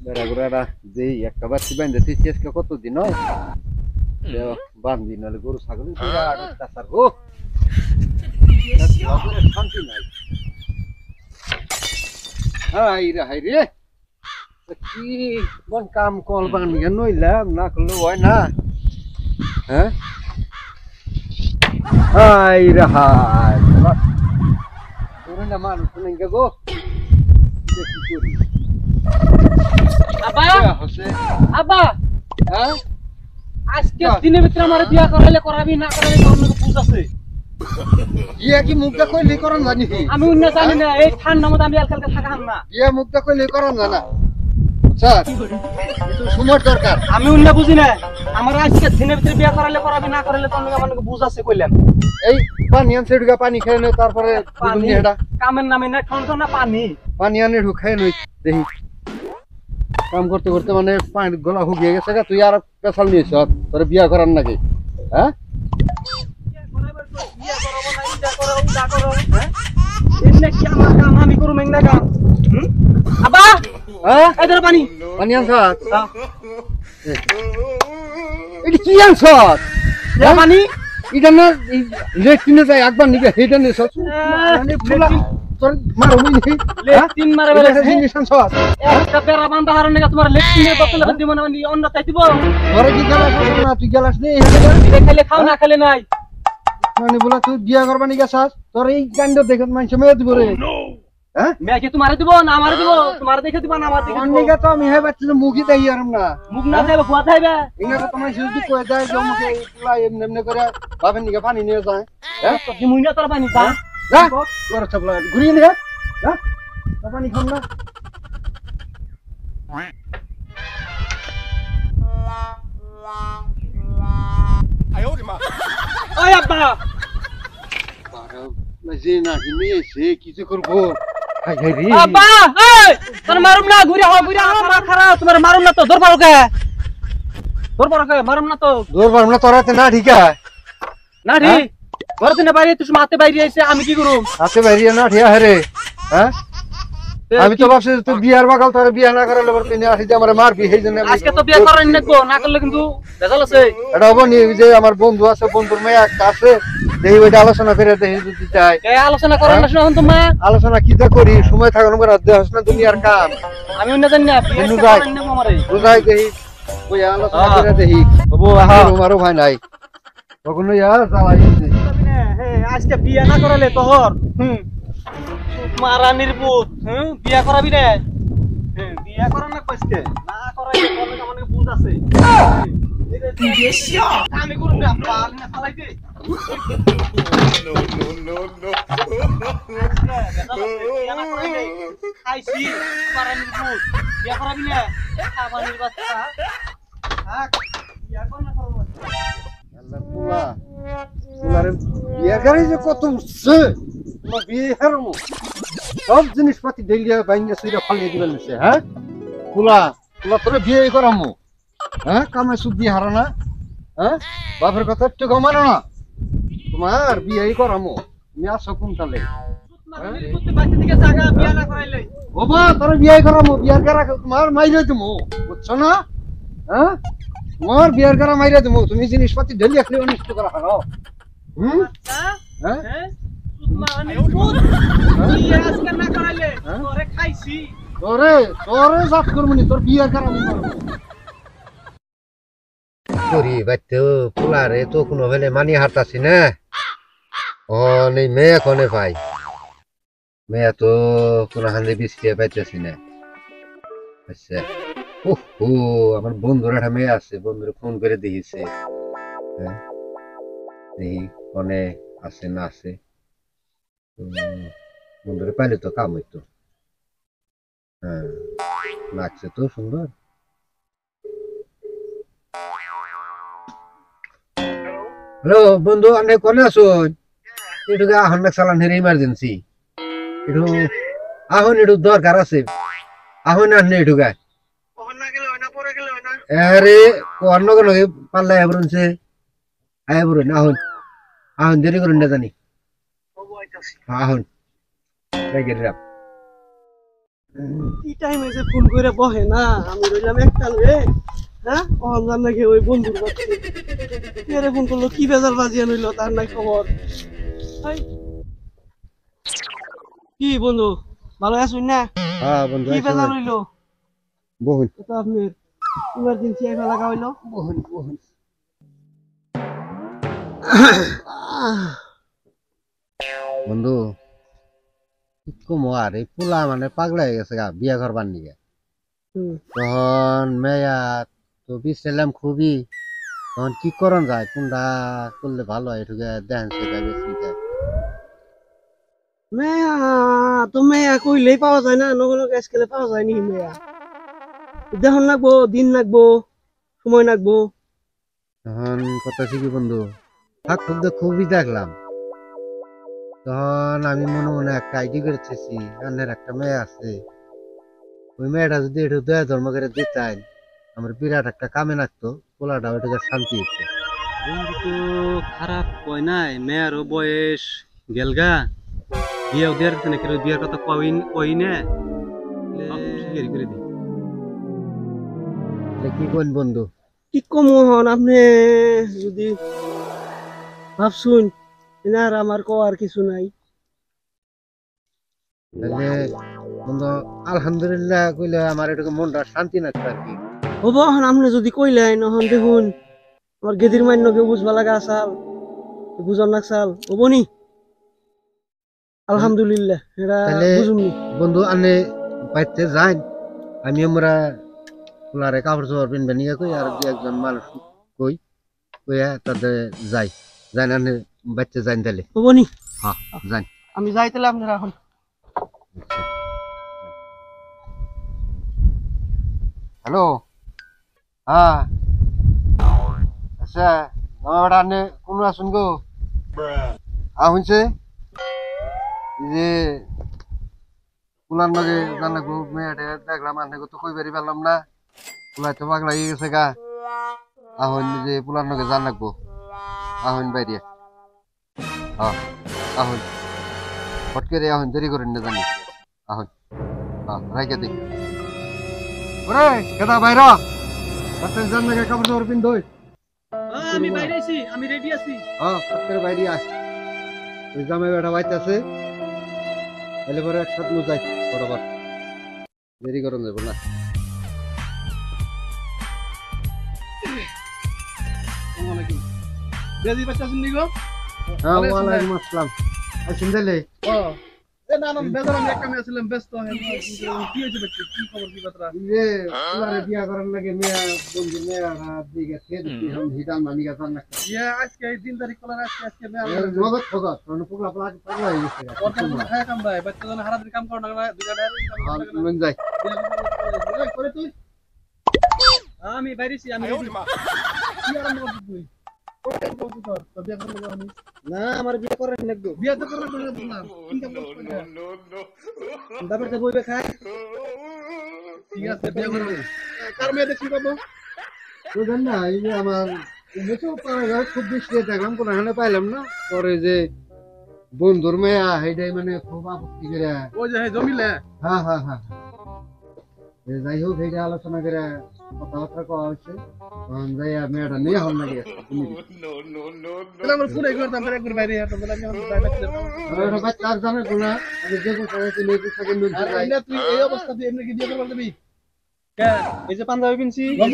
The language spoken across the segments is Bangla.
বেড়াগুড়ারা যে একটা বাচ্চি বাইন্দে তুই আজকে কতদিন হয় বান্ধি নাহলে গরু ছাগল ও শান্তি নাই। হাই রে হাই রে কি কোন কাম কল বানিয়ে নইলাম না করলে হয় না। হ্যাঁ হাই রে হাই তোর না মানুষ নেই গো কি করি আব্বা হচ্ছে আব্বা হ্যাঁ আজকে দিনের ভিতরে আমার বিয়া করাইলে করাবি না করাবি আপনাকে বুঝ আছে ইয়া কি মুখটা কইলে করন জানি আমি অন্য জানি না এই ঠান্ডা মধ্যে আমি আজকালকে থাকাম না ইয়া মুখটা কইলে করন জানা স্যার একটু সময় দরকার। আমি অন্য বুঝি না আমার আজকে দিনের ভিতরে বিয়া করাইলে করাবি না করাইলে তো আপনাকে বুঝ আছে কইলাম এই পানি আনছে ঢুকা পানি খেয়ে নে তারপরে পানি এটা কামের নামে না খাওন না পানি পানি আনে ঢুকাই নই দেখি কাম করতে করতে মানে পানি গলা শুকিয়ে গেছে তুই আর পেছাল নিয়েছ তোর বিয়া করার নাকি হ্যাঁ আমি করু মেঘনা কাম আব্বা হ্যাঁ এই ধরো পানি পানি আনছ এটা কি আনছ পানি এটা না লেট্রিনে যাই একবার নিকে হেটা নিছ মানে ফুলা তোর মারো মুই নি লেট্রিন মারে বেলে জিনিস আনছ একটা বেড়া বান্ধা হারনে তোমার লেট্রিনের বোতলে দিব না অন্য তাই দিব ঘরে কি গেলাস না তুই গেলাস নি এটা খেলে খাও না খেলে নাই মানে বলা তুই বিয়া করবা নি গেছাস তোর এই কাণ্ড দেখে মানুষ মেয়ে দিব রে হ্যাঁ মেয়ে তোমারে দিব না আমারে দিব তোমারে দেখে দিব না আমার দেখে দিব অন্যকে তো আমি হে বাচ্চা মুখি দেই আরম না মুখ না দেবে কুয়া থাইবে ইনারা তোমার যদি কই দেয় যে আমাকে পুরা এমনি এমনি করে বাপের নিকে পানি নিয়ে যায় হ্যাঁ তো দিমুই না তোর পানি দা যা তোর ছাগলা ঘুরিয়ে নে যা পানি খাম না ওই আব্বা যে না নিয়ে এসে কিছু করবো আব্বা এই তোর মারুম না ঘুরে হও মা খারাপ তোমার মারুম না তো দর পারো কে মারুম না তো দৌড় পারম না তোরাতে না ঠিক আছে না ঠিক ঘর দিনে বাইরে তুই মাতে বাইরে আইছে আমি কি করুম হাতে বাইরে না ঠিয়া হরে হ্যাঁ আমি তো ভাবছি তুই বিয়ার বাগাল তোর বিয়া না করালে তুই নিয়ে আসি যে আমার মারবি সেই জন্য আজকে তো বিয়ে করেন নাকবো না করলে কিন্তু ভেজাল আছে এটা হবো নি যে আমার বন্ধু আছে বন্ধুর মেয়ে একটা আছে দেখি ওইটা আলোচনা করে দেখি যদি চাই এই আলোচনা করেন না শুনুন তো মা আলোচনা কি তা করি সময় থাকার উপর দেহস না দুনিয়ার কাম আমি অন্য জানি না বিয়ে বন্ধু যাই। করেন না আমারে বুঝাই দেখি ওই আলোচনা করে দেখি বাবু আহা আমারও ভাই নাই কখনো ইয়া জ্বালাই হ্যাঁ আজকে বিয়ে না করালে তোর মারানির পুত বিয়ে করাবি রে বিয়ে করা না কইছে না করাইলে তোর আমাকে বুঝ আছে আমি করুম না পাল না ফালাই দে খাইছি মারানির পুত বিয়ে করাবি না খাবানির বাচ্চা থাক বিয়ে কর না করব আল্লাহ পুলা পুলারে বিয়া গাড়ি যে কত উঠছে বিয়ে হারমু সব জিনিসপাতি ডেলিয়া বাইঙ্গা সুইরা ফালিয়ে দিবেন নিছে হ্যাঁ পুলা পুলা তোরে বিয়ে করামু হ্যাঁ কামে সুদ্ধি হারা না হ্যাঁ বাপের কথা একটু গমানো না তোমার বিয়ে করামু তুমি আসো কোনটালে মারানির পুত বাচ্চা দিকে জায়গা বিয়ে না করাইলে বাবা তোরে বিয়ে করামু বিয়ার গারা তোমার মাইরে দিমু বুঝছো না হ্যাঁ তোমার বিয়ার গারা মাইরে দিমু তুমি জিনিসপাতি ডেলিয়া খেলে অনিষ্ট করা হারাও হ্যাঁ তোরে তোরে জাত করমুনি তোর বিয়ে করামু করি বাইতে পোলারে তো কোনো বেলে মানি হারতাছি না ও নেই মেয়ে কোনে পাই মেয়ে তো কোনো হান্দে বিস্কিয়ে পাইতেছি না আচ্ছা ও আমার বন্ধুর একটা মেয়ে আছে বন্ধুরে ফোন করে দেখিছে হ্যাঁ দেখি কোনে আছে না আছে বন্ধুরে পাইলে তো কাম হইতো হ্যাঁ লাগছে তো সুন্দর হ্যালো বন্ধু আপনি কোনে আছো একটু আহন না চালান হেরে ইমার্জেন্সি একটু আহন একটু দরকার আছে আহন আনলে একটু গায়ে আরে অন্য কোনো পাল্লা আবরণছে আবরণ আহন আহন দেরি করুন না জানি আহন কি টাইমে যে ফোন করে বহে না আমি রইলাম একটাল রে হ্যাঁ অহংকার নাকি ওই বন্ধুর কাছে কে ফোন করলো কি বেজাল বাজিয়ে লইলো তার নাই খবর হাই। কি বন্ধু ভালো আছুন না হ্যাঁ বন্ধু কি বেজাল হইলো বহুন তো আপনি ইমার্জেন্সি আইফা লাগা হইলো বহুন বহুন বন্ধু কম আর এই পোলা মানে পাগলা হয়ে গেছে গা বিয়া করবার নিয়ে তখন মেয়া তো বিশ্রাইলাম খুবই তখন কি করন যায় কোনটা করলে ভালো হয় এটুকু দেখেন সেটা বেশি মেয়া তো মেয়া কইলেই পাওয়া যায় না নগর গ্যাস খেলে পাওয়া যায় নি মেয়া দেখুন লাগবো দিন লাগবো সময় লাগবো তখন কথা কি বন্ধু থাক খুবই দেখলাম তখন আমি মনে মনে একটা আইডি করেছি রান্নার একটা মেয়ে আছে ওই মেয়েটা যদি একটু দয়া ধর্ম করে দিতেন আমার বিরাট একটা কামে লাগতো পোলাটা ওইটাকে শান্তি হচ্ছে বন্ধু তো খারাপ কয় নাই মেয়েরও বয়স গেলগা বিয়াও দেয়ার আছে নাকি বিয়ার কথা কই না শিকারি করে দিই কি কোন বন্ধু কি কম হন আপনি যদি ভাবছুন আর আমার কওয়ার কিছু নাই তাহলে বন্ধু আলহামদুলিল্লাহ কইলে আমার এটুকু মনটা শান্তি লাগতো আর কি হবো এখন আপনি যদি কইলেন এখন দেখুন আমার গেদির মান্য কেউ বুঝবা লাগা আসাল বুঝার না চাল হবো নি আলহামদুলিল্লাহ এটা বুঝুননি বন্ধু আনে বাইতে যাই আমি আমরা পোলারে কাপড় চোপড় পিনবে নিয়ে কই আর দু একজন মানুষ কই কইয়া তাদের যাই যাই না বাইতে যাই তাহলে হবো নি হ্যাঁ যাই আমি যাই তাহলে আপনারা এখন হ্যালো হ্যাঁ আচ্ছা আমার আনে কোন আসুন গো শুনছে যে পোলার নগে জানাবো মেয়েটা দেখলাম আনে তো কই বেরি পেলাম না পোলাই তো পাগলা হয়ে গেছে গা আহন যে পোলার নগে জান লাগবো আহন বাইরে হ্যাঁ আহন ফটকে রে আহন দেরি করেন না জানি আহন হ্যাঁ রাইকে দিই ওরে কেদা বাইরা তাতে জান লাগে কাপড় চোপড় পিন দই আমি বাইরে আছি আমি রেডি আছি হ্যাঁ ফটকে বাইরে আয় ওই জামাই বেটা বাইতে আছে তাহলে পরে একসাথ মু যাই বরাবর দেরি করুন যাবো না বেজি বাচ্চা শুনলি গো হ্যাঁ ওয়ালাইকুম আসসালাম আসুন দিলে না না বেজার আমি একটা মেয়ে ছিলাম ব্যস্ত কি হয়েছে বাচ্চা কি খবর কি কথা যে পুলারে বিয়া করার লাগে মেয়া বন্ধু মেয়া দিকে খেয়ে দিলাম হিটাল মানি গেছে না ইয়া আজকে এই দিন তারিখ কলার আজকে মেয়ে নগদ ফগত মানে পুগলা প্লাগ পাগলা হয়ে গেছে ওটা খায় কাম ভাই বাচ্চা জন হারাতে কাম করো না দুইটা মন যাই করে তুই আমি বাইরেছি আমি রেডি কি আরম্ভ করছিস তুই না আমার বিয়ে করার লাগবে বিয়ে তো করার না ইনকাম করতে তারপরে বইবে খায় ঠিক আছে বিয়ে করবে কার মেয়ে দেখি পাবো তো জান না এই যে আমার মুছো পাড়া খুব বেশি দেখলাম কোনো হানে পাইলাম না পরে যে বন্ধুর মেয়া হেডাই মানে খুব আপত্তি করে ওই যে জমিলে হ্যাঁ হ্যাঁ হ্যাঁ যাই হোক এইটা আলোচনা করে কথাবার্তা কওয়া হচ্ছে তখন যাই মেয়েটা নিয়ে হল নাকি আমরা পুরো করতাম একবার বাইরে হাঁটো বলে আমি বাচ্চা আর জানে না আমি যে কোথায় লেগে থাকে তুই এই অবস্থা তুই এমনি কি দিয়ে করতে দিবি এই যে পাঞ্জাবি পিনছি ভালো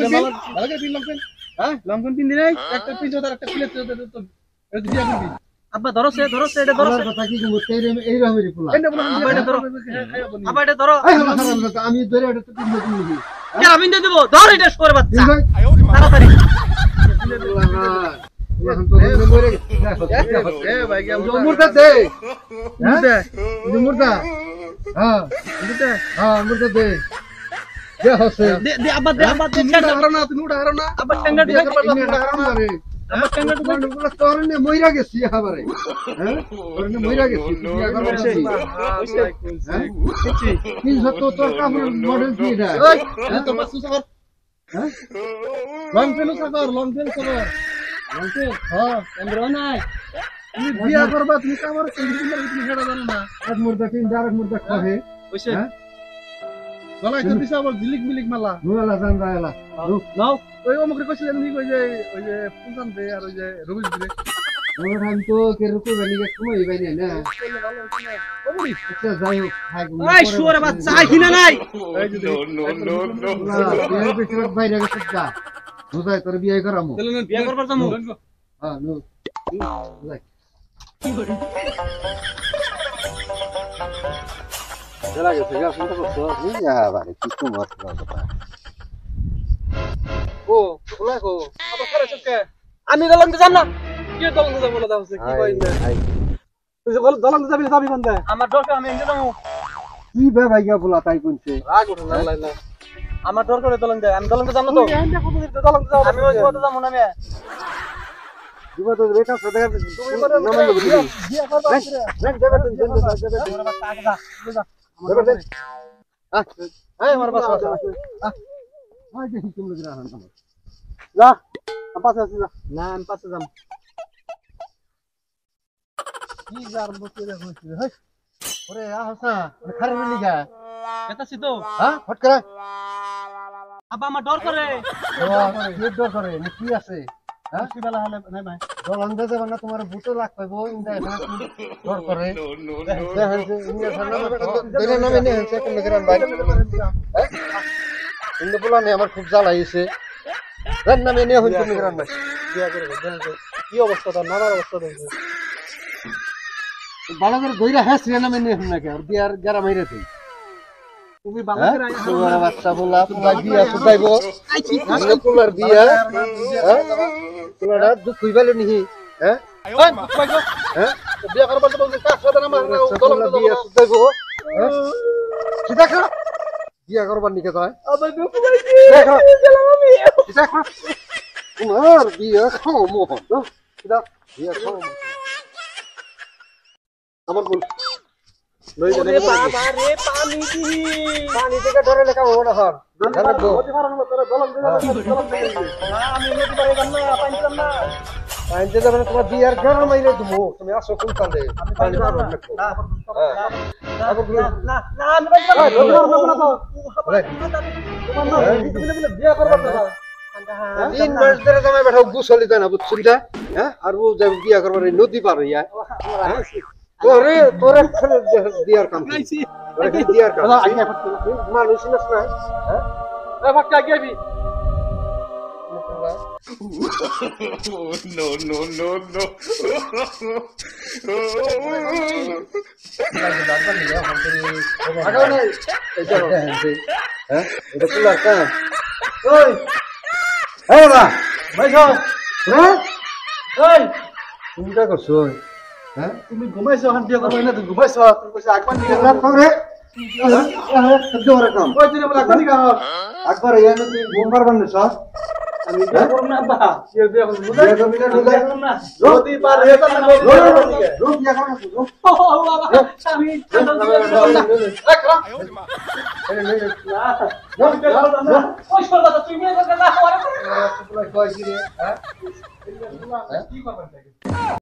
করে পিন লঙ্কন হ্যাঁ লঙ্কন পিন দিলাই একটা পিন তার একটা খুলে তো এটা দিয়া করবি আব্বা ধরছে এটা ধরছে কথা কি বলবো এই রকমেরই পোলা আব্বা এটা ধরো আব্বা এটা ধরো আমি ধরে এটা তো পিন দিবি কেন আমি দিয়ে দেব ধর এটা সরে বাচ্চা তাড়াতাড়ি এখন তো মরে এ ভাই কি মুর্দা দে মুর্দা হ্যাঁ মুর্দা দে দে হচ্ছে দে আব্বা দে ছেড়ে হারো না তুমি উড়া হারো না আব্বা টেঙ্গা ঢুকে আব্বা টেঙ্গা ঢুকে তোরনে মইরা গেছি এবারে হ্যাঁ তোরনে মইরা গেছি বিয়া করব হ্যাঁ 300 তো তোর কাপড় মডেল কি এটা ওই তো বাসু সাগর হ্যাঁ লং পেন সাগর হ্যাঁ কেন্দ্র নাই তুমি বিয়া করবা তুমি কামর কেন্দ্র তুমি হেডা জানো না এক মুর্দা তিন ডাইরেক্ট মুর্দা খাবে কইছে গলায় তো দিছে আবার ঝিলিক মিলিক মালা নুয়ালা জান রায়লা নাও ওই অমুকরে কইছিলেন নি ওই যে পুলকান দে আর ওই যে রবিশ দিলে আমার হাম তো কেরকম বেনিকে সময় বাইরে না আচ্ছা যাই হোক এই শুয়োরে বাচ্চা আইখিনা নাই বাইরে গেছে যা বুঝাই তোর বিয়ে করামু বিয়ে করবার যামু হ্যাঁ নো বুঝাই চলা গেছে গা শুনতে করছো ইয়া বারে কি তোমার কথা ও ওলা কো আবার করে চুকে আমি দলন যাম না কি দলন যাব বলে দাও কি কই না তুই যে বল দলন যাবি না যাবি বন্ধে আমার দরকার আমি এনে যাবো কি বে ভাইয়া বলা তাই কোনছে রাগ উঠে না না আমার দরকার করে দলন যায় আমি দলন যাব না তো দলন যাব আমি ওই কথা যাব না আমি দিবা তো বেটা সদা তুমি বড় নাম লবি বিয়া করবা দেখ যাবে তো যাবে এই আমার বাস আই যে তুমি লগে রাখা যা আমি পাশে আছি যা না আমি পাশে যাম কি যার বসে রাখছিস হেই ওরে আহসা খারে লিগা এতাছি তো হ্যাঁ ফট করে আব্বা আমার ডর করে কি ডর করে নি কি আছে হ্যাঁ কি বেলা হলে নাই ভাই দলন দে যাবে না তোমার বুটো লাগ পাইবো ইন্দা এখানে ডর করে দেখেন যে ইন্ডিয়া সামনে দেনা নামে নে হচ্ছে কোন গ্রাম ভাই ইন্দা বলা নে আমার খুব জ্বালাইছে দেন নামে নে হইছে কোন গ্রাম ভাই বিয়া করে কি অবস্থা তার নানার অবস্থা দেখো ভালো করে দইরা হ্যাঁ সিনা নামে নে না কে আর বিয়ার যারা মাইরে তুই তুমি ভালো করে আইছো তোমার বাচ্চা বলা তোমার বিয়া ফুটাইবো আইছি তোমার বিয়া হ্যাঁ তোমার দুঃখ হইবালে নিহি হ্যাঁ হ্যাঁ বিয়া করবার তো বলছে কাজ সাথে আমার দলন বিয়া ফুটাইবো হ্যাঁ সিধা খা বিয়া করবার নিকে তো আবার দুঃখ পাইছি দেখো গেলাম আমি সিধা খা তোমার বিয়া খাও মোহন সিধা বিয়া খাও আমার বল লই জানে বাবা রে পানি দি পানি থেকে ধরে লেখা হবো না স্যার জানে তো ওটি ফারান মত দলন দে না আমি নদী পারে গাম না পানি দাম না আইনতে যাবে তোমার বিয়ার ঘর মাইরে তুমি তুমি আসো কোন কান্দে আমি পানি পানি মারো না না না আমি পানি না তো বলে বিয়া করবার তো 3 মাস ধরে তুমি বেটা গুছলি দেনা বুঝছিস না হ্যাঁ আর ও যে বিয়া করবার এই নদী পার হইয়া তোরে তোরে বিয়ার কাম তোরে বিয়ার কাম মানুষ না হ্যাঁ এ ফাক্কা গেবি no, no, no, no. আগাও নাই এটা হ্যাঁ এটা কুলার কাম ওই এই বাবা ভাইছো হ্যাঁ এই তুমি কি করছো হ্যাঁ তুমি ঘুমাইছো এখন বিয়া করবে না তুমি ঘুমাইছো তুমি কইছ আগমান নিয়ে রাত করে সদ্য কাম ওই তুই বলে আগমান নিয়ে হল একবার এই আমি তুই বোমবার বানিস আমি বিয়া করব না বা বিয়া করব বিয়া করবি না ঢুকাই না যদি পার হয়ে না রোজ বিয়া করবি ও বাবা আমি ওই সরদা তুই বিয়া করবে না কয় কি রে হ্যাঁ কি করবেন